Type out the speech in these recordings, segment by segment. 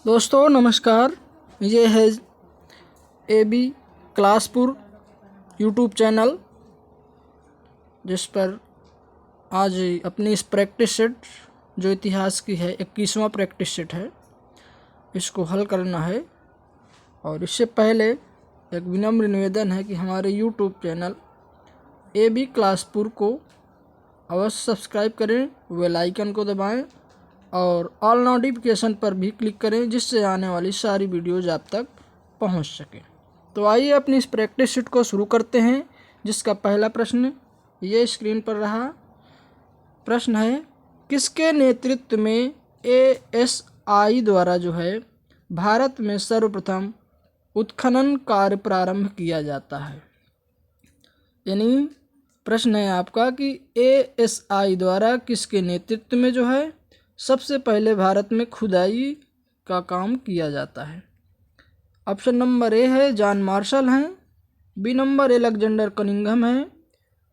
दोस्तों नमस्कार। ये है AB क्लासपुर यूट्यूब चैनल, जिस पर आज अपनी इस प्रैक्टिस सेट जो इतिहास की है 21वां प्रैक्टिस सेट है, इसको हल करना है। और इससे पहले एक विनम्र निवेदन है कि हमारे यूट्यूब चैनल AB क्लासपुर को अवश्य सब्सक्राइब करें, बेल आइकन को दबाएं और ऑल नोटिफिकेशन पर भी क्लिक करें, जिससे आने वाली सारी वीडियोज़ आप तक पहुंच सकें। तो आइए अपनी इस प्रैक्टिस शीट को शुरू करते हैं, जिसका पहला प्रश्न ये स्क्रीन पर रहा। प्रश्न है, किसके नेतृत्व में ASI द्वारा जो है भारत में सर्वप्रथम उत्खनन कार्य प्रारंभ किया जाता है। यानी प्रश्न है आपका कि ASI द्वारा किसके नेतृत्व में जो है सबसे पहले भारत में खुदाई का काम किया जाता है। ऑप्शन नंबर ए है जॉन मार्शल हैं, बी नंबर अलेक्जेंडर कनिंघम है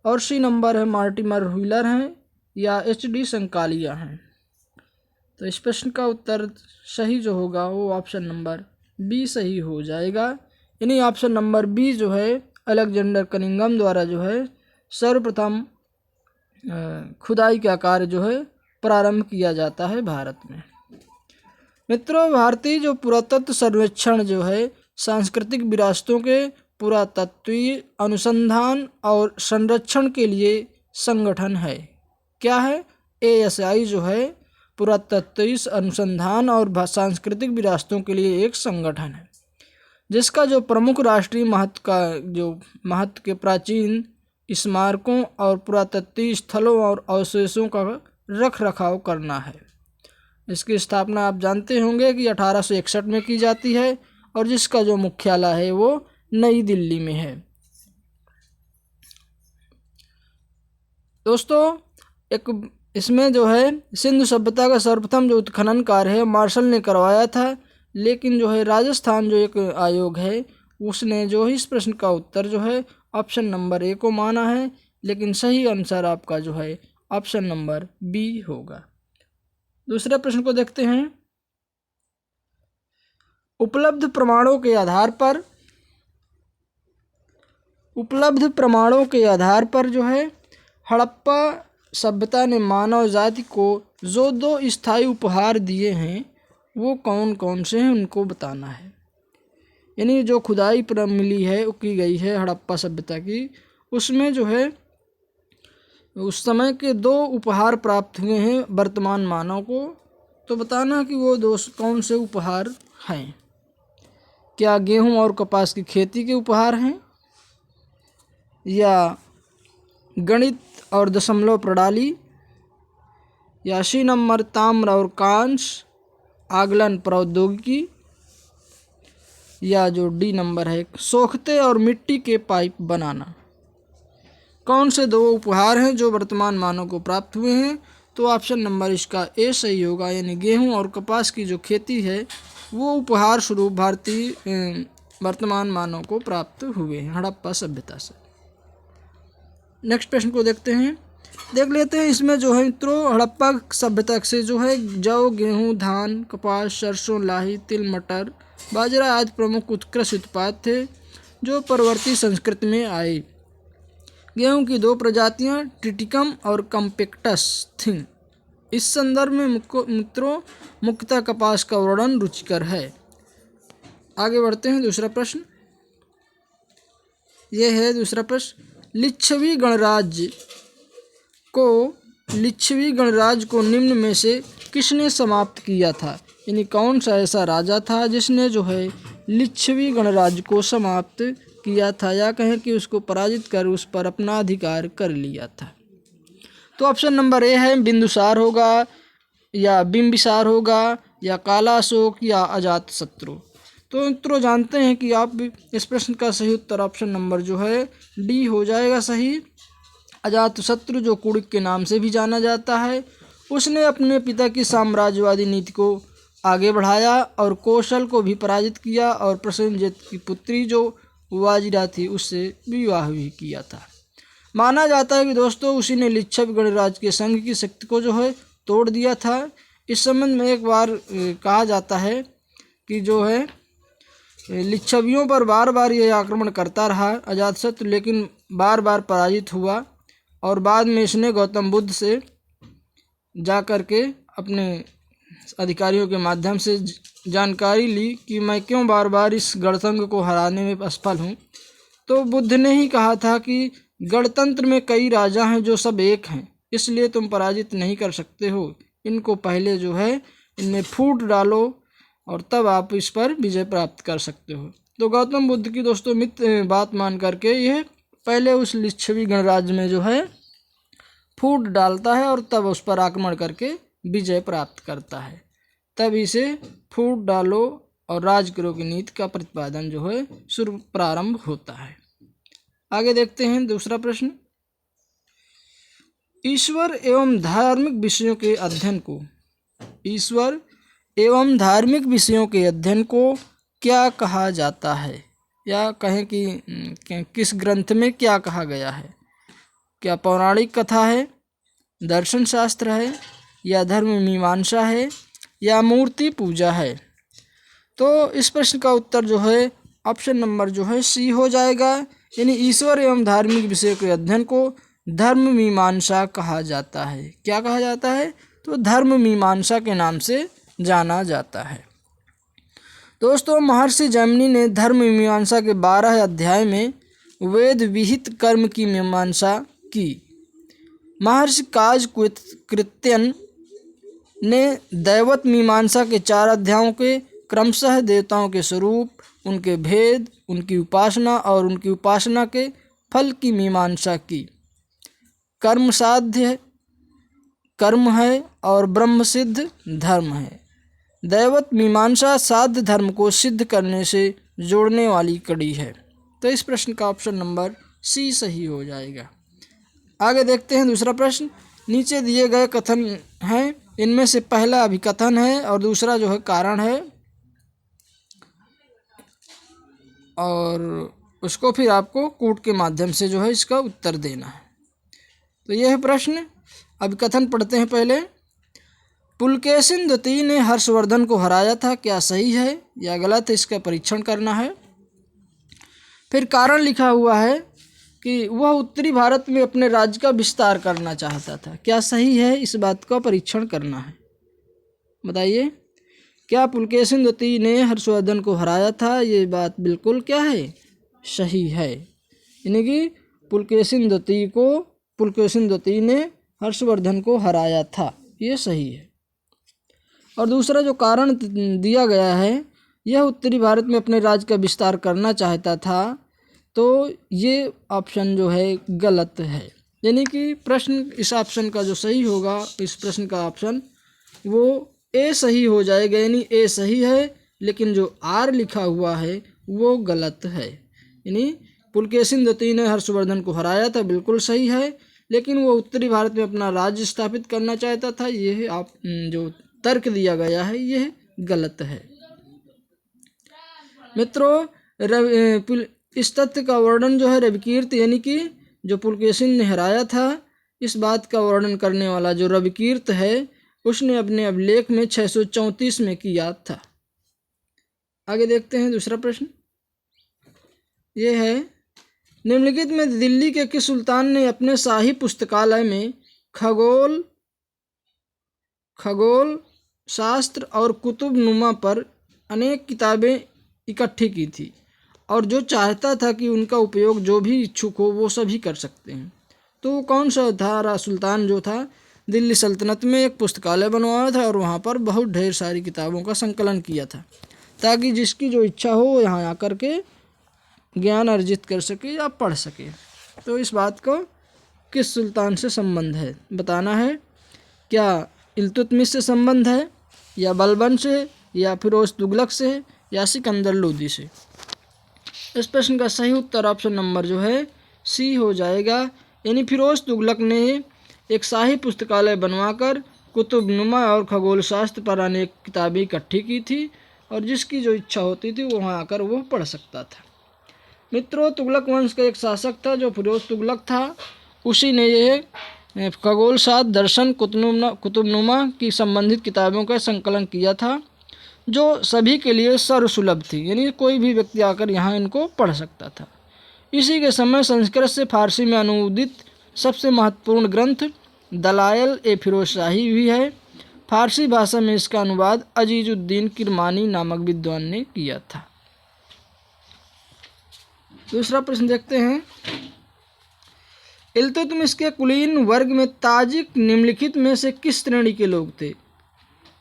और सी नंबर है मार्टिमर व्हीलर हैं या HD संकालिया हैं। तो इस प्रश्न का उत्तर सही जो होगा वो ऑप्शन नंबर बी सही हो जाएगा। यानी ऑप्शन नंबर बी जो है अलेक्जेंडर कनिंघम द्वारा जो है सर्वप्रथम खुदाई का कार्य जो है प्रारंभ किया जाता है भारत में। मित्रों, भारतीय जो पुरातत्व सर्वेक्षण जो है सांस्कृतिक विरासतों के पुरातत्वीय अनुसंधान और संरक्षण के लिए संगठन है। क्या है? ASI जो है पुरातत्वीय अनुसंधान और सांस्कृतिक विरासतों के लिए एक संगठन है, जिसका जो प्रमुख राष्ट्रीय महत्व के प्राचीन स्मारकों और पुरातत्वीय स्थलों और अवशेषों का रख रखाव करना है। इसकी स्थापना आप जानते होंगे कि 1861 में की जाती है और जिसका जो मुख्यालय है वो नई दिल्ली में है। दोस्तों, एक इसमें जो है सिंधु सभ्यता का सर्वप्रथम जो उत्खनन कार्य है मार्शल ने करवाया था, लेकिन जो है राजस्थान जो एक आयोग है उसने जो है इस प्रश्न का उत्तर जो है ऑप्शन नंबर ए को माना है, लेकिन सही आंसर आपका जो है ऑप्शन नंबर बी होगा। दूसरे प्रश्न को देखते हैं। उपलब्ध प्रमाणों के आधार पर जो है हड़प्पा सभ्यता ने मानव जाति को जो 2 स्थायी उपहार दिए हैं वो कौन कौन से हैं, उनको बताना है। यानी जो खुदाई पर मिली है की गई है हड़प्पा सभ्यता की, उसमें जो है उस समय के 2 उपहार प्राप्त हुए हैं वर्तमान मानव को। तो बताना कि वो 2 कौन से उपहार हैं। क्या गेहूं और कपास की खेती के उपहार हैं, या गणित और दशमलव प्रणाली, या सी नंबर ताम्र और कांस्य आगलन प्रौद्योगिकी, या जो डी नंबर है सोखते और मिट्टी के पाइप बनाना। कौन से 2 उपहार हैं जो वर्तमान मानव को प्राप्त हुए हैं? तो ऑप्शन नंबर इसका ए सही होगा। यानी गेहूं और कपास की जो खेती है वो उपहार स्वरूप भारतीय वर्तमान मानव को प्राप्त हुए हैं हड़प्पा सभ्यता से। नेक्स्ट प्रश्न को देख लेते हैं। इसमें जो है मित्रों हड़प्पा सभ्यता से जो है जौ, गेहूं, धान, कपास, सरसों, लाही, तिल, मटर, बाजरा आदि प्रमुख उत्कृष्ट उत्पाद थे जो परवर्ती संस्कृति में आए। गेहूं की 2 प्रजातियां ट्रिटिकम और कम्पेक्टस थीं। इस संदर्भ में मित्रों मुख्यतः कपास का वर्णन रुचिकर है। आगे बढ़ते हैं। दूसरा प्रश्न ये है। दूसरा प्रश्न, लिच्छवी गणराज्य को निम्न में से किसने समाप्त किया था? यानी कौन सा ऐसा राजा था जिसने जो है लिच्छवी गणराज्य को समाप्त किया था, या कहें कि उसको पराजित कर उस पर अपना अधिकार कर लिया था? तो ऑप्शन नंबर ए है बिंदुसार होगा, या बिंबिसार होगा, या काला अशोक, या अजातशत्रु। तो मित्रों जानते हैं कि आप इस प्रश्न का सही उत्तर ऑप्शन नंबर जो है डी हो जाएगा सही। अजातशत्रु जो कुड़िक के नाम से भी जाना जाता है, उसने अपने पिता की साम्राज्यवादी नीति को आगे बढ़ाया और कौशल को भी पराजित किया और प्रसेनजीत की पुत्री जो वाजिरा थी उससे विवाह भी किया था। माना जाता है कि दोस्तों उसी ने लिच्छवी गणराज्य के संघ की शक्ति को जो है तोड़ दिया था। इस संबंध में एक बार कहा जाता है कि जो है लिच्छवियों पर बार बार ये आक्रमण करता रहा अजातशत्रु, लेकिन बार बार पराजित हुआ और बाद में इसने गौतम बुद्ध से जा कर के अपने अधिकारियों के माध्यम से जानकारी ली कि मैं क्यों बार बार इस गणतंत्र को हराने में असफल हूँ। तो बुद्ध ने ही कहा था कि गणतंत्र में कई राजा हैं जो सब एक हैं, इसलिए तुम पराजित नहीं कर सकते हो। इनको पहले जो है इनमें फूट डालो और तब आप इस पर विजय प्राप्त कर सकते हो। तो गौतम बुद्ध की दोस्तों मित्र बात मान करके यह पहले उस लिच्छवी गणराज्य में जो है फूट डालता है और तब उस पर आक्रमण करके विजय प्राप्त करता है। तब इसे फूट डालो और राज करो की नीति का प्रतिपादन जो है शुरू प्रारंभ होता है। आगे देखते हैं दूसरा प्रश्न। ईश्वर एवं धार्मिक विषयों के अध्ययन को, ईश्वर एवं धार्मिक विषयों के अध्ययन को क्या कहा जाता है, या कहें कि किस ग्रंथ में क्या कहा गया है? क्या पौराणिक कथा है, दर्शन शास्त्र है, या धर्म मीमांसा है, या मूर्ति पूजा है? तो इस प्रश्न का उत्तर जो है ऑप्शन नंबर जो है सी हो जाएगा, यानी ईश्वर एवं धार्मिक विषयों के अध्ययन को धर्म मीमांसा कहा जाता है। क्या कहा जाता है? तो धर्म मीमांसा के नाम से जाना जाता है। दोस्तों महर्षि जैमिनी ने धर्म मीमांसा के 12 अध्याय में वेद विहित कर्म की मीमांसा की। महर्षि काजकृत्यन ने दैवत मीमांसा के 4 अध्यायों के क्रमशः देवताओं के स्वरूप, उनके भेद, उनकी उपासना और उनकी उपासना के फल की मीमांसा की। कर्म साध्य कर्म है और ब्रह्म सिद्ध धर्म है। दैवत मीमांसा साध्य धर्म को सिद्ध करने से जोड़ने वाली कड़ी है। तो इस प्रश्न का ऑप्शन नंबर सी सही हो जाएगा। आगे देखते हैं दूसरा प्रश्न। नीचे दिए गए कथन हैं, इनमें से पहला अभिकथन है और दूसरा जो है कारण है, और उसको फिर आपको कूट के माध्यम से जो है इसका उत्तर देना है। तो यह है प्रश्न। अभिकथन पढ़ते हैं पहले। पुलकेशिन द्वितीय ने हर्षवर्धन को हराया था, क्या सही है या गलत है, इसका परीक्षण करना है। फिर कारण लिखा हुआ है कि वह उत्तरी भारत में अपने राज्य का विस्तार करना चाहता था, क्या सही है, इस बात का परीक्षण करना है। बताइए, क्या पुलकेशिन द्वितीय ने हर्षवर्धन को हराया था? ये बात बिल्कुल क्या है, सही है। यानी कि पुलकेशिन द्वितीय ने हर्षवर्धन को हराया था, ये सही है। और दूसरा जो कारण दिया गया है, यह उत्तरी भारत में अपने राज्य का विस्तार करना चाहता था, तो ये ऑप्शन जो है गलत है। यानी कि प्रश्न इस ऑप्शन का जो सही होगा, इस प्रश्न का ऑप्शन वो ए सही हो जाएगा, यानी ए सही है, लेकिन जो आर लिखा हुआ है वो गलत है। यानी पुलकेशिन द्वितीय ने हर्षवर्धन को हराया था, बिल्कुल सही है, लेकिन वो उत्तरी भारत में अपना राज्य स्थापित करना चाहता था, यह आप जो तर्क दिया गया है यह गलत है। मित्रों, इस तथ्य का वर्णन जो है रविकीर्त, यानी कि जो पुलकेशिन ने हराया था, इस बात का वर्णन करने वाला जो रविकीर्त है, उसने अपने अभिलेख में 634 में किया था। आगे देखते हैं दूसरा प्रश्न। ये है, निम्नलिखित में दिल्ली के किस सुल्तान ने अपने शाही पुस्तकालय में खगोल शास्त्र और कुतुबनुमा पर अनेक किताबें इकट्ठी की थी, और जो चाहता था कि उनका उपयोग जो भी इच्छुक हो वो सभी कर सकते हैं। तो कौन सा था सुल्तान जो था दिल्ली सल्तनत में एक पुस्तकालय बनवाया था और वहाँ पर बहुत ढेर सारी किताबों का संकलन किया था, ताकि जिसकी जो इच्छा हो वो यहाँ आकर के ज्ञान अर्जित कर सके या पढ़ सके। तो इस बात को किस सुल्तान से संबंध है बताना है। क्या इल्तुतमिश से संबंध है, या बलबन से, या फिरोज तुगलक से, या सिकंदर लोदी से? इस प्रश्न का सही उत्तर ऑप्शन नंबर जो है सी हो जाएगा। यानी फिरोज तुगलक ने एक शाही पुस्तकालय बनवाकर कुतुबनुमा और खगोल शास्त्र पर अनेक किताबें इकट्ठी की थी, और जिसकी जो इच्छा होती थी वो वहाँ आकर वो पढ़ सकता था। मित्रों, तुगलक वंश का एक शासक था जो फिरोज तुगलक था, उसी ने ये खगोल शास्त्र, दर्शन, कुतुबनुमा की संबंधित किताबों का संकलन किया था। जो सभी के लिए सर्वसुलभ थी, यानी कोई भी व्यक्ति आकर यहाँ इनको पढ़ सकता था। इसी के समय संस्कृत से फारसी में अनुवादित सबसे महत्वपूर्ण ग्रंथ दलायल ए फिरोज शाही भी है। फारसी भाषा में इसका अनुवाद अजीजुद्दीन किरमानी नामक विद्वान ने किया था। दूसरा प्रश्न देखते हैं, इल्तुतमिश के कुलीन वर्ग में ताजिक निम्नलिखित में से किस श्रेणी के लोग थे?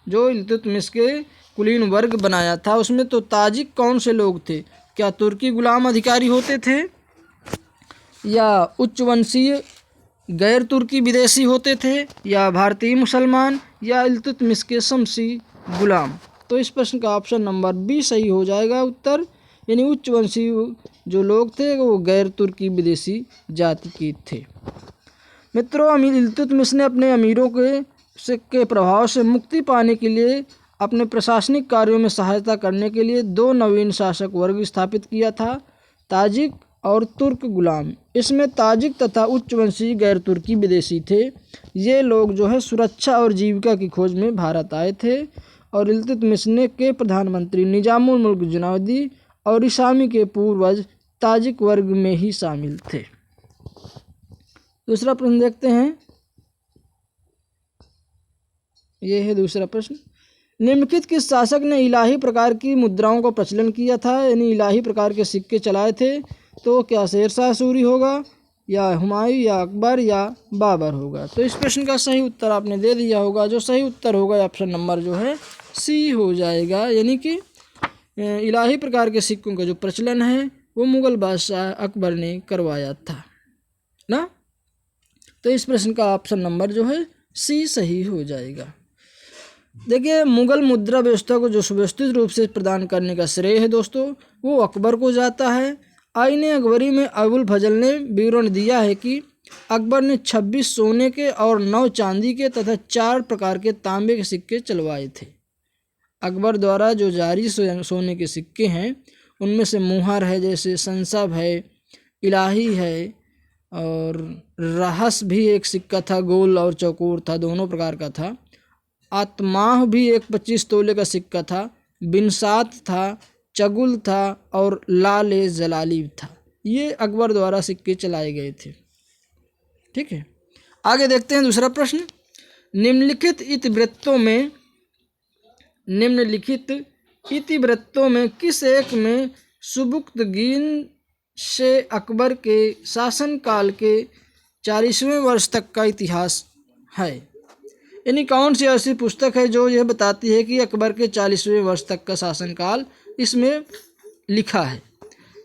जो इल्तुतमिश के कुलीन वर्ग बनाया था उसमें तो ताजिक कौन से लोग थे? क्या तुर्की गुलाम अधिकारी होते थे, या उच्च वंशीय गैर तुर्की विदेशी होते थे, या भारतीय मुसलमान, या इल्तुतमिश के शमसी गुलाम? तो इस प्रश्न का ऑप्शन नंबर बी सही हो जाएगा उत्तर, यानी उच्च वंशीय जो लोग थे वो गैर तुर्की विदेशी जाति के थे। मित्रों, अमीर इल्तुतमिश ने अपने अमीरों के प्रभाव से मुक्ति पाने के लिए अपने प्रशासनिक कार्यों में सहायता करने के लिए दो नवीन शासक वर्ग स्थापित किया था, ताजिक और तुर्क गुलाम। इसमें ताजिक तथा उच्च वंशीय गैर तुर्की विदेशी थे। ये लोग जो है सुरक्षा और जीविका की खोज में भारत आए थे और इल्तुतमिश ने के प्रधानमंत्री निजामुल मुल्क जुनैदी और इसामी के पूर्वज ताजिक वर्ग में ही शामिल थे। दूसरा प्रश्न देखते हैं, ये है दूसरा प्रश्न, निम्नलिखित किस शासक ने इलाही प्रकार की मुद्राओं का प्रचलन किया था, यानी इलाही प्रकार के सिक्के चलाए थे? तो क्या शेरशाह सूरी होगा, या हुमायूं, या अकबर, या बाबर होगा? तो इस प्रश्न का सही उत्तर आपने दे दिया होगा। जो सही उत्तर होगा ऑप्शन नंबर जो है सी हो जाएगा, यानी कि इलाही प्रकार के सिक्कों का जो प्रचलन है वो मुग़ल बादशाह अकबर ने करवाया था ना। तो इस प्रश्न का ऑप्शन नंबर जो है सी सही हो जाएगा। देखिए, मुग़ल मुद्रा व्यवस्था को जो सुव्यवस्थित रूप से प्रदान करने का श्रेय है दोस्तों वो अकबर को जाता है। आईने अकबरी में अबुल फजल ने विवरण दिया है कि अकबर ने 26 सोने के और 9 चांदी के तथा 4 प्रकार के तांबे के सिक्के चलवाए थे। अकबर द्वारा जो जारी सोने के सिक्के हैं उनमें से मुहर है, जैसे संसब है, इलाही है, और रहस भी एक सिक्का था, गोल और चौकोर था, दोनों प्रकार का था। आत्माह भी एक 25 तोले का सिक्का था, बिनसात था, चगुल था और लाल जलाली था। ये अकबर द्वारा सिक्के चलाए गए थे। ठीक है, आगे देखते हैं दूसरा प्रश्न, निम्नलिखित इतिवृत्तों में किस एक में सुबुक्तगीन से अकबर के शासनकाल के 40वें वर्ष तक का इतिहास है? यानी कौन सी ऐसी पुस्तक है जो यह बताती है कि अकबर के 40वें वर्ष तक का शासनकाल इसमें लिखा है?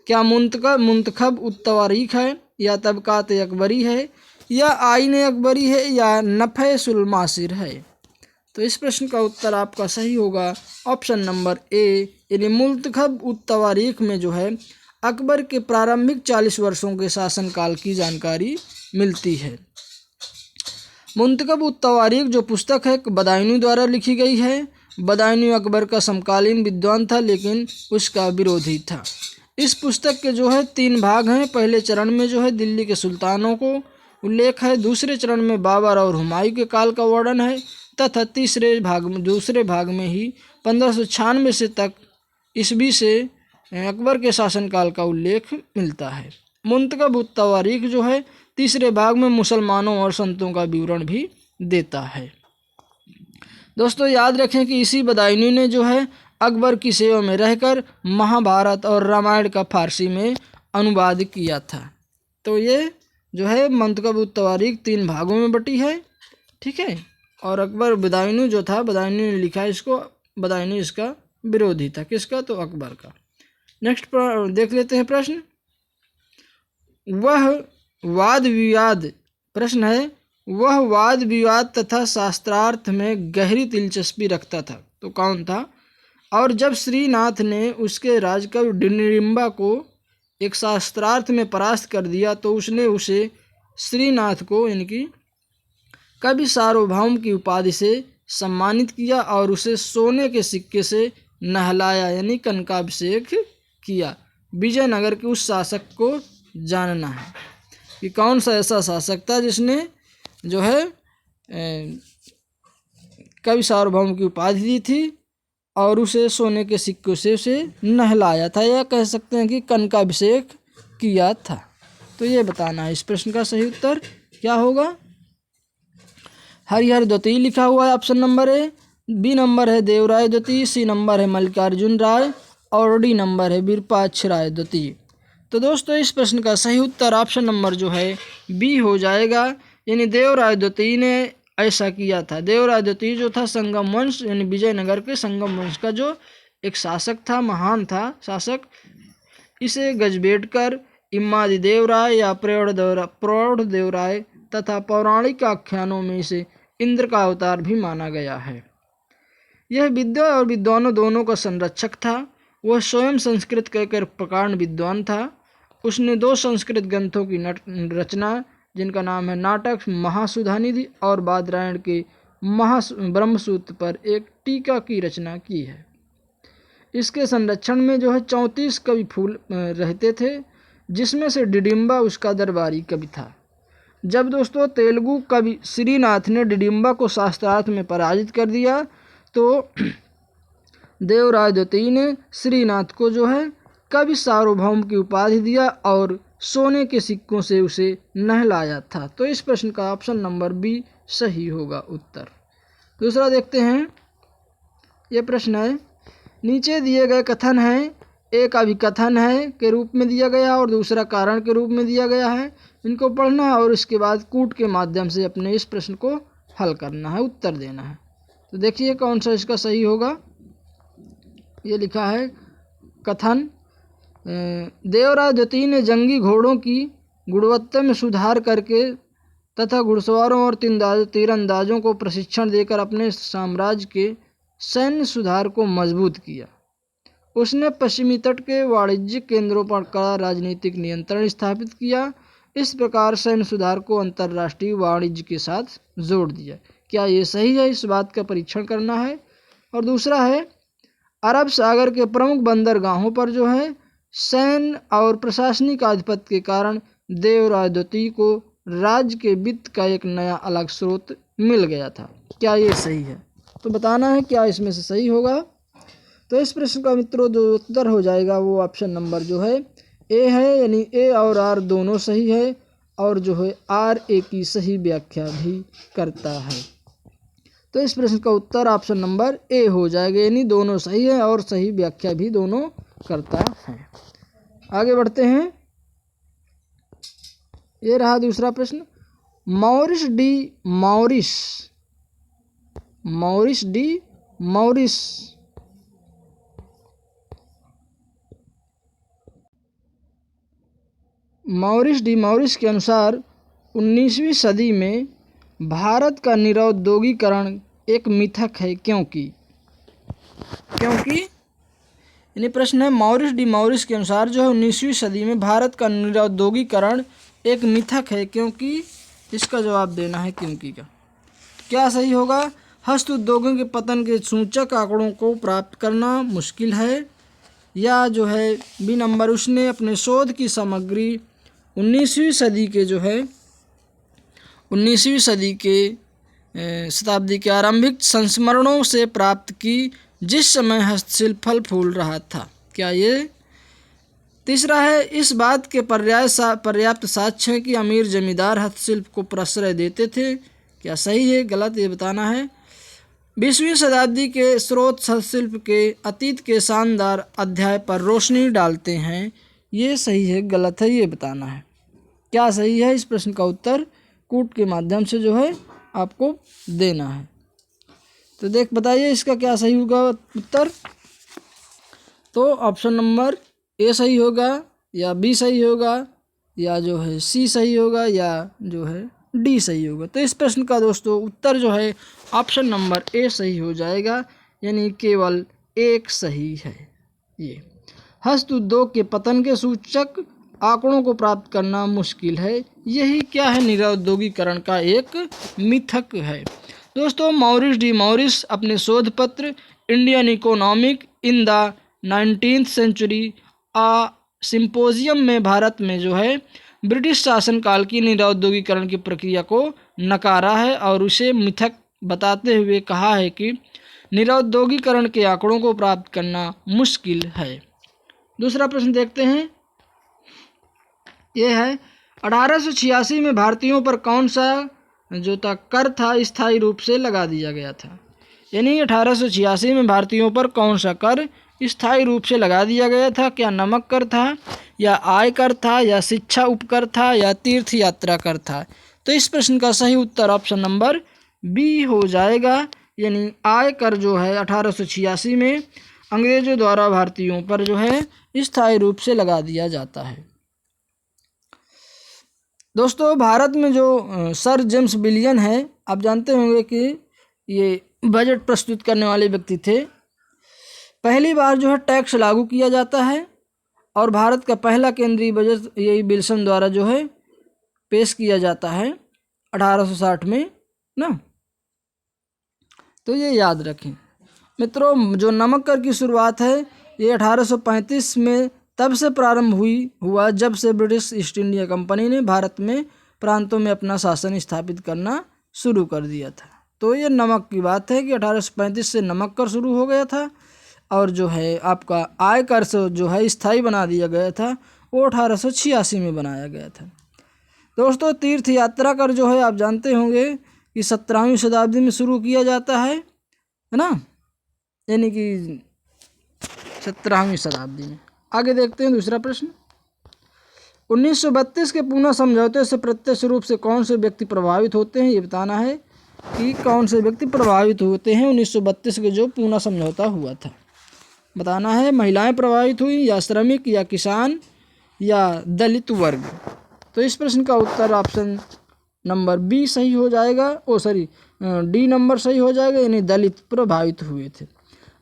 क्या मुंतखब उत-तवारीख है, या तबकात अकबरी है, या आईन अकबरी है, या नफ़े मासिर है? तो इस प्रश्न का उत्तर आपका सही होगा ऑप्शन नंबर ए, यानी मुंतखब उत-तवारीख में जो है अकबर के प्रारंभिक 40 वर्षों के शासनकाल की जानकारी मिलती है। मुंतखब उत-तवारीख जो पुस्तक है बदायूनी द्वारा लिखी गई है। बदायूनी अकबर का समकालीन विद्वान था लेकिन उसका विरोधी था। इस पुस्तक के जो है 3 भाग हैं। पहले चरण में जो है दिल्ली के सुल्तानों को उल्लेख है, दूसरे चरण में बाबर और हुमायूं के काल का वर्णन है, तथा दूसरे भाग में ही 1596 से तक ईस्वी से अकबर के शासनकाल का उल्लेख मिलता है। मुंतखब उत-तवारीख जो है तीसरे भाग में मुसलमानों और संतों का विवरण भी देता है। दोस्तों याद रखें कि इसी बदायूनी ने जो है अकबर की सेवा में रहकर महाभारत और रामायण का फारसी में अनुवाद किया था। तो ये जो है मुंतखब उत-तवारीख 3 भागों में बटी है। ठीक है, और अकबर बदायूनी जो था, बदायूनी ने लिखा इसको, बदायूनी इसका विरोधी था। किसका? तो अकबर का। नेक्स्ट देख लेते हैं प्रश्न, वह वाद विवाद प्रश्न है, वह वाद विवाद तथा शास्त्रार्थ में गहरी दिलचस्पी रखता था। तो कौन था? और जब श्रीनाथ ने उसके राजकवि डिंडिमा को एक शास्त्रार्थ में परास्त कर दिया तो उसने उसे श्रीनाथ को यानी कि कवि सार्वभौम की उपाधि से सम्मानित किया और उसे सोने के सिक्के से नहलाया यानी कनकाभिषेक किया। विजयनगर के उस शासक को जानना है कि कौन सा ऐसा शासक था जिसने जो है कवि सार्वभौम की उपाधि दी थी और उसे सोने के सिक्कों से उसे नहलाया था, या कह सकते हैं कि कनकाभिषेक किया था। तो ये बताना है। इस प्रश्न का सही उत्तर क्या होगा? हरिहर द्वितीय लिखा हुआ है option number A. B number है देवराय द्वितीय, सी नंबर है मल्लिकार्जुन राय और डी नंबर है विरूपाक्षराय द्वितीय। तो दोस्तों इस प्रश्न का सही उत्तर ऑप्शन नंबर जो है बी हो जाएगा, यानी देवराय द्वितीय ने ऐसा किया था। देवराय द्वितीय जो था संगम वंश यानी विजयनगर के संगम वंश का जो एक शासक था, महान था शासक, इसे गजबेटकर इम्मादी देवराय या प्रौढ़ देवराय तथा पौराणिक आख्यानों में इसे इंद्र का अवतार भी माना गया है। यह विद्या और विद्वानों दोनों का संरक्षक था। वह स्वयं संस्कृत का एक प्रकांड विद्वान था। उसने 2 संस्कृत ग्रंथों की रचना, जिनका नाम है नाटक महासुधानिधि और बादरायण के ब्रह्मसूत्र पर एक टीका की रचना की है। इसके संरक्षण में जो है 34 कवि फूल रहते थे, जिसमें से डिडिम्बा उसका दरबारी कवि था। जब दोस्तों तेलुगु कवि श्रीनाथ ने डिडिम्बा को शास्त्रार्थ में पराजित कर दिया, तो देवराय द्वितीय ने श्रीनाथ को जो है कवि सार्वभौम की उपाधि दिया और सोने के सिक्कों से उसे नहलाया था। तो इस प्रश्न का ऑप्शन नंबर बी सही होगा उत्तर। दूसरा देखते हैं। ये प्रश्न है, नीचे दिए गए कथन है, एक अभिकथन है के रूप में दिया गया और दूसरा कारण के रूप में दिया गया है। इनको पढ़ना है और इसके बाद कूट के माध्यम से अपने इस प्रश्न को हल करना है, उत्तर देना है। तो देखिए कौन सा इसका सही होगा। ये लिखा है कथन, देवराय द्वितीय ने जंगी घोड़ों की गुणवत्ता में सुधार करके तथा घुड़सवारों और तीरंदाजों को प्रशिक्षण देकर अपने साम्राज्य के सैन्य सुधार को मजबूत किया। उसने पश्चिमी तट के वाणिज्यिक केंद्रों पर कड़ा राजनीतिक नियंत्रण स्थापित किया। इस प्रकार सैन्य सुधार को अंतर्राष्ट्रीय वाणिज्य के साथ जोड़ दिया। क्या ये सही है? इस बात का परीक्षण करना है। और दूसरा है, अरब सागर के प्रमुख बंदरगाहों पर जो है सैन्य और प्रशासनिक आधिपत्य के कारण देवराय द्वितीय को राज्य के वित्त का एक नया अलग स्रोत मिल गया था। क्या ये सही है? तो बताना है क्या इसमें से सही होगा। तो इस प्रश्न का मित्रों जो उत्तर हो जाएगा वो ऑप्शन नंबर जो है ए है, यानी ए और आर दोनों सही है और जो है आर ए की सही व्याख्या भी करता है। तो इस प्रश्न का उत्तर ऑप्शन नंबर ए हो जाएगा, यानी दोनों सही है और सही व्याख्या भी दोनों करता है। आगे बढ़ते हैं। ये रहा दूसरा प्रश्न, मॉरिस डी मॉरिस के अनुसार 19वीं सदी में भारत का निरौद्योगीकरण एक मिथक है, क्योंकि यानी प्रश्न है, मॉरिस डी मॉरिस के अनुसार जो है 19वीं सदी में भारत का निरौद्योगीकरण एक मिथक है, क्योंकि इसका जवाब देना है क्योंकि का। क्या सही होगा? हस्त उद्योगों के पतन के सूचक आंकड़ों को प्राप्त करना मुश्किल है, या जो है बी नंबर, उसने अपने शोध की सामग्री 19वीं सदी के शताब्दी के आरंभिक संस्मरणों से प्राप्त की, जिस समय हस्तशिल्प फल फूल रहा था। क्या ये? तीसरा है, इस बात के पर्याप्त साक्ष्य है कि अमीर जमींदार हस्तशिल्प को प्रश्रय देते थे। क्या सही है गलत ये बताना है। 20वीं शताब्दी के स्रोत हस्तशिल्प के अतीत के शानदार अध्याय पर रोशनी डालते हैं। ये सही है गलत है ये बताना है। क्या सही है? इस प्रश्न का उत्तर कूट के माध्यम से जो है आपको देना है। तो बताइए इसका क्या सही होगा उत्तर। तो ऑप्शन नंबर ए सही होगा, या बी सही होगा, या जो है सी सही होगा, या जो है डी सही होगा। तो इस प्रश्न का दोस्तों उत्तर जो है ऑप्शन नंबर ए सही हो जाएगा, यानी केवल एक सही है। ये हस्त उद्योग के पतन के सूचक आंकड़ों को प्राप्त करना मुश्किल है, यही क्या है? निरौद्योगीकरण का एक मिथक है। दोस्तों मॉरिस डी मॉरिस अपने शोध पत्र Indian economic in the 19th century symposium में भारत में जो है ब्रिटिश शासनकाल की निरौद्योगीकरण की प्रक्रिया को नकारा है और उसे मिथक बताते हुए कहा है कि निरुद्योगीकरण के आंकड़ों को प्राप्त करना मुश्किल है। दूसरा प्रश्न देखते हैं, यह है 1886 में भारतीयों पर कौन सा जो था कर था स्थायी रूप से लगा दिया गया था। यानी 1886 में भारतीयों पर कौन सा कर स्थायी रूप से लगा दिया गया था। क्या नमक कर था, या आय कर था, या शिक्षा उपकर था, या तीर्थ यात्रा कर था। तो इस प्रश्न का सही उत्तर ऑप्शन नंबर बी हो जाएगा। यानी आय कर जो है 1886 में अंग्रेजों द्वारा भारतीयों पर जो है स्थायी रूप से लगा दिया जाता है। दोस्तों, भारत में जो सर जेम्स विलियम है, आप जानते होंगे कि ये बजट प्रस्तुत करने वाले व्यक्ति थे। पहली बार जो है टैक्स लागू किया जाता है और भारत का पहला केंद्रीय बजट यही विल्सन द्वारा जो है पेश किया जाता है 1860 में ना। तो ये याद रखें मित्रों। जो नमक कर की शुरुआत है ये 1835 में तब से प्रारंभ हुआ जब से ब्रिटिश ईस्ट इंडिया कंपनी ने भारत में प्रांतों में अपना शासन स्थापित करना शुरू कर दिया था। तो ये नमक की बात है कि 1835 से नमक कर शुरू हो गया था और जो है आपका आय कर से जो है स्थायी बना दिया गया था वो 1886 में बनाया गया था। दोस्तों, तीर्थ यात्रा कर जो है आप जानते होंगे कि 17वीं शताब्दी में शुरू किया जाता है ना, यानी कि 17वीं शताब्दी में। आगे देखते हैं दूसरा प्रश्न। 1932 के पूना समझौते से प्रत्यक्ष रूप से कौन से व्यक्ति प्रभावित होते हैं, ये बताना है कि कौन से व्यक्ति प्रभावित होते हैं। 1932 के जो पूना समझौता हुआ था बताना है। महिलाएं प्रभावित हुई, या श्रमिक, या किसान, या दलित वर्ग। तो इस प्रश्न का उत्तर ऑप्शन नंबर बी सही हो जाएगा। डी नंबर सही हो जाएगा, यानी दलित प्रभावित हुए थे।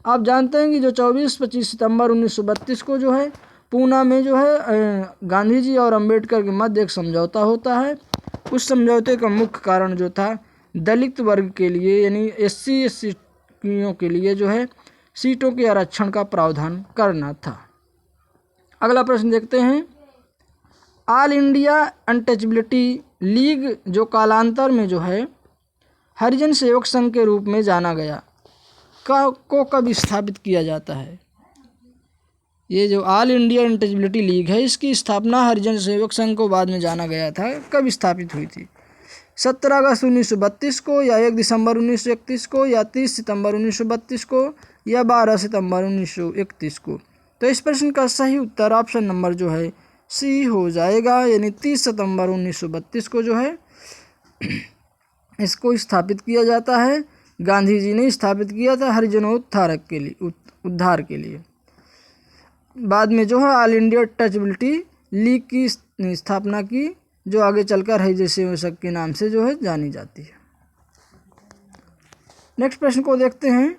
आप जानते हैं कि जो 24-25 सितंबर 1932 को जो है पूना में जो है गांधी जी और अंबेडकर के मध्य एक समझौता होता है। उस समझौते का मुख्य कारण जो था दलित वर्ग के लिए यानी SC/SC के लिए जो है सीटों के आरक्षण का प्रावधान करना था। अगला प्रश्न देखते हैं। ऑल इंडिया अनटचेबिलिटी लीग जो कालांतर में जो है हरिजन सेवक संघ के रूप में जाना गया को कब स्थापित किया जाता है। ये जो ऑल इंडिया अनटचेबिलिटी लीग है इसकी स्थापना हरिजन सेवक संघ को बाद में जाना गया था, कब स्थापित हुई थी। 17 अगस्त 1932 को, या 1 दिसंबर 1931 को, या 30 सितंबर 1932 को, या 12 सितंबर 1931 को। तो इस प्रश्न का सही उत्तर ऑप्शन नंबर जो है सी हो जाएगा, यानी 30 सितंबर 1932 को जो है इसको स्थापित किया जाता है। गांधी जी ने स्थापित किया था उद्धार के लिए। बाद में जो है ऑल इंडिया टचेबिलिटी लीग की स्थापना की, जो आगे चलकर हरिजन सेवक के नाम से जो है जानी जाती है। नेक्स्ट प्रश्न को देखते हैं।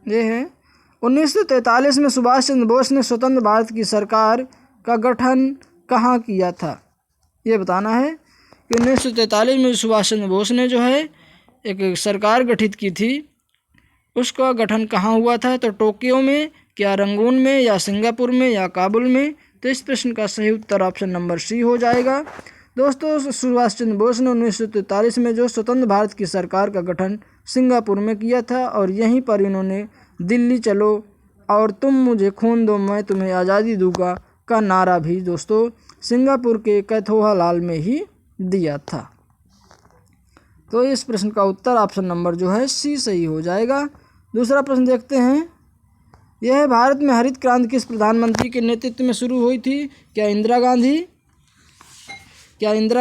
ये है 1943 में सुभाष चंद्र बोस ने स्वतंत्र भारत की सरकार का गठन कहाँ किया था, ये बताना है कि 1943 में सुभाष चंद्र बोस ने जो है एक सरकार गठित की थी, उसका गठन कहाँ हुआ था। तो टोक्यो में, क्या रंगून में, या सिंगापुर में, या काबुल में। तो इस प्रश्न का सही उत्तर ऑप्शन नंबर सी हो जाएगा। दोस्तों, सुभाष चंद्र बोस ने 1943 में जो स्वतंत्र भारत की सरकार का गठन सिंगापुर में किया था और यहीं पर इन्होंने दिल्ली चलो और तुम मुझे खून दो मैं तुम्हें आज़ादी दूंगा का नारा भी दोस्तों सिंगापुर के कैथोलाल में ही दिया था। तो इस प्रश्न का उत्तर ऑप्शन नंबर जो है सी सही हो जाएगा। दूसरा प्रश्न देखते हैं। यह है भारत में हरित क्रांति किस प्रधानमंत्री के नेतृत्व में शुरू हुई थी। क्या इंदिरा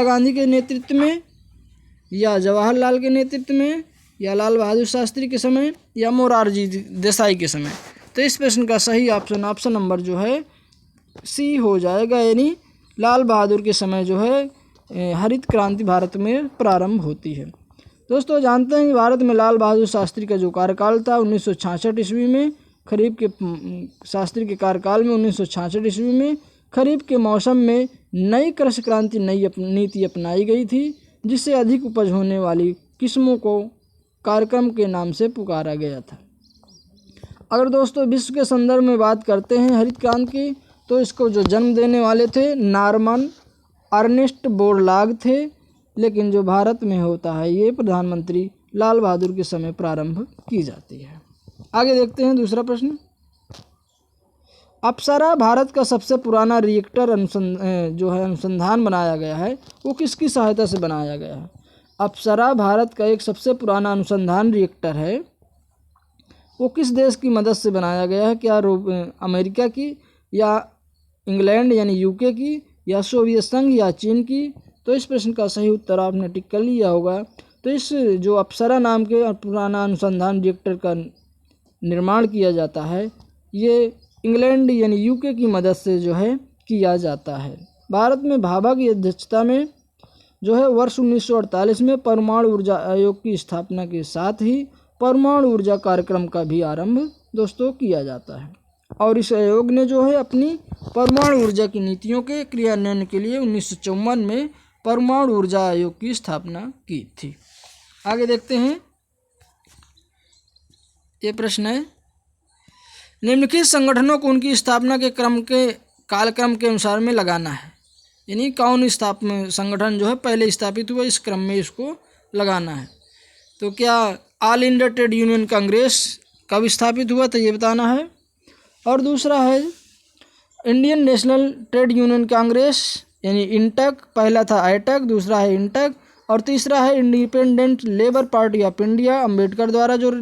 गांधी के नेतृत्व में, या जवाहरलाल के नेतृत्व में, या लाल बहादुर शास्त्री के समय, या मोरारजी देसाई के समय। तो इस प्रश्न का सही ऑप्शन नंबर जो है सी हो जाएगा, यानी लाल बहादुर के समय जो है हरित क्रांति भारत में प्रारंभ होती है। दोस्तों, जानते हैं कि भारत में लाल बहादुर शास्त्री का जो कार्यकाल था 1966 ईस्वी में, शास्त्री के कार्यकाल में 1966 ईस्वी में खरीफ के मौसम में नई कृषि क्रांति नीति अपनाई गई थी, जिससे अधिक उपज होने वाली किस्मों को कार्यक्रम के नाम से पुकारा गया था। अगर दोस्तों विश्व के संदर्भ में बात करते हैं हरित क्रांति की, तो इसको जो जन्म देने वाले थे नॉर्मन अर्नेस्ट बोरलाग थे, लेकिन जो भारत में होता है ये प्रधानमंत्री लाल बहादुर के समय प्रारंभ की जाती है। आगे देखते हैं दूसरा प्रश्न। अप्सरा भारत का सबसे पुराना रिएक्टर अनुसंधान बनाया गया है, वो किसकी सहायता से बनाया गया है? अप्सरा भारत का एक सबसे पुराना अनुसंधान रिएक्टर है, वो किस देश की मदद से बनाया गया है? क्या अमेरिका की, या इंग्लैंड यानी यूके की, या सोवियत संघ या चीन की? तो इस प्रश्न का सही उत्तर आपने टिक कर लिया होगा। तो इस जो अप्सरा नाम के पुराना अनुसंधान रिएक्टर का निर्माण किया जाता है, ये इंग्लैंड यानी यूके की मदद से जो है किया जाता है। भारत में भाभा की अध्यक्षता में जो है वर्ष 1948 में परमाणु ऊर्जा आयोग की स्थापना के साथ ही परमाणु ऊर्जा कार्यक्रम का भी आरंभ दोस्तों किया जाता है। और इस आयोग ने जो है अपनी परमाणु ऊर्जा की नीतियों के क्रियान्वयन के लिए 1954 में परमाणु ऊर्जा आयोग की स्थापना की थी। आगे देखते हैं, ये प्रश्न है, निम्नलिखित संगठनों को उनकी स्थापना के कालक्रम के अनुसार में लगाना है। यानी कौन संगठन जो है पहले स्थापित हुआ, इस क्रम में इसको लगाना है। तो क्या all India trade union Congress कब स्थापित हुआ था, ये बताना है। और दूसरा है Indian national trade union Congress यानी इंटक, पहला था आईटक, दूसरा है इंटक, और तीसरा है independent labour party of India, Ambedkar द्वारा जो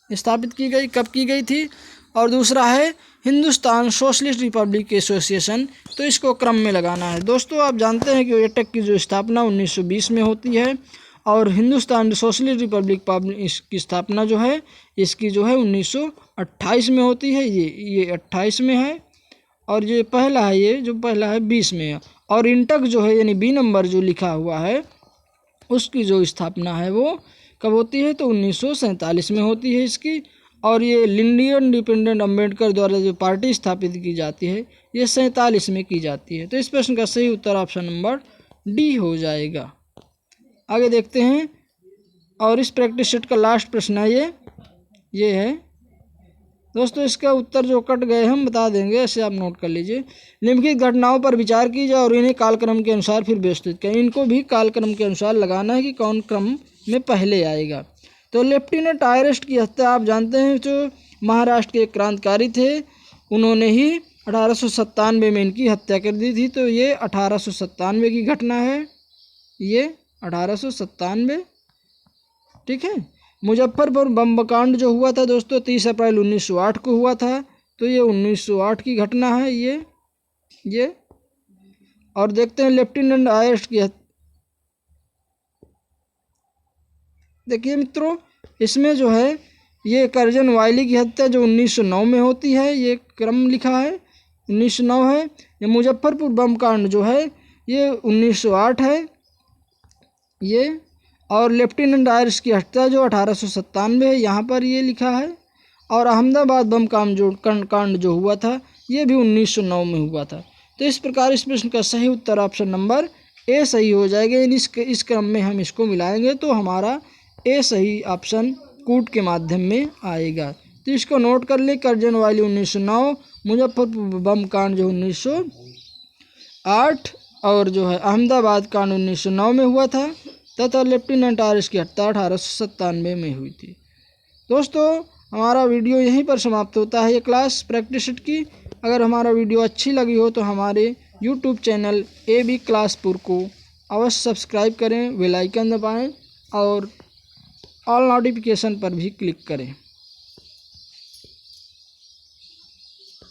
स्थापित की गई, कब की गई थी। और दूसरा है हिंदुस्तान सोशलिस्ट रिपब्लिक एसोसिएशन। तो इसको क्रम में लगाना है। दोस्तों आप जानते हैं कि एटक की जो स्थापना 1920 में होती है, और हिंदुस्तान सोशलिस्ट रिपब्लिक इसकी स्थापना जो है इसकी जो है 1928 में होती है। ये 28 में है, और ये पहला है, ये जो पहला है 20 में है। और इंटक जो है यानी बी नंबर जो लिखा हुआ है, उसकी जो स्थापना है वो कब होती है, तो 1947 में होती है इसकी। और ये इंडियन इंडिपेंडेंट अंबेडकर द्वारा जो पार्टी स्थापित की जाती है, ये 47 में की जाती है। तो इस प्रश्न का सही उत्तर ऑप्शन नंबर डी हो जाएगा। आगे देखते हैं, और इस प्रैक्टिस सेट का लास्ट प्रश्न है ये है दोस्तों, इसका उत्तर जो कट गए हम बता देंगे, ऐसे आप नोट कर लीजिए। निम्नलिखित घटनाओं पर विचार कीजिए और इन्हें कालक्रम के अनुसार फिर व्यवस्थित करें। इनको भी कालक्रम के अनुसार लगाना है कि कौन क्रम में पहले आएगा। तो लेफ्टिनेंट आयरेस्ट की हत्या आप जानते हैं, जो महाराष्ट्र के क्रांतिकारी थे, उन्होंने ही 1897 में इनकी हत्या कर दी थी। तो ये 1897 की घटना है, ये 1897, ठीक है। मुजफ्फरपुर बम कांड जो हुआ था दोस्तों 30 अप्रैल 1908 को हुआ था। तो ये 1908 की घटना है ये। और देखते हैं लेफ्टिनेंट आयरेस्ट की देखिए मित्रों, इसमें जो है ये कर्जन वायली की हत्या जो 1909 में होती है, ये क्रम लिखा है 1909 है। ये मुजफ्फरपुर बम कांड जो है ये 1908 है ये। और लेफ्टिनेंट आयरेस्ट की हत्या जो 1897 है, यहाँ पर ये लिखा है। और अहमदाबाद बम कांड जो हुआ था ये भी 1909 में हुआ था। तो इस प्रकार इस प्रश्न का सही उत्तर ऑप्शन नंबर ए सही हो जाएगा। इस क्रम में हम इसको मिलाएंगे तो हमारा ए सही ऑप्शन कूट के माध्यम में आएगा। तो इसको नोट कर ले, कर्जन वाली 1909, मुजफ्फरपुर बम कांड जो 1908, और जो है अहमदाबाद कांड 1909 में हुआ था, तथा लेफ्टिनेंट आयरेस्ट की हत्या 1897 में हुई थी। दोस्तों हमारा वीडियो यहीं पर समाप्त होता है, ये क्लास प्रैक्टिस सेट की। अगर हमारा वीडियो अच्छी लगी हो तो हमारे यूट्यूब चैनल AB क्लासपुर को अवश्य सब्सक्राइब करें, बेल आइकन दबाएं और ऑल नोटिफिकेशन पर भी क्लिक करें।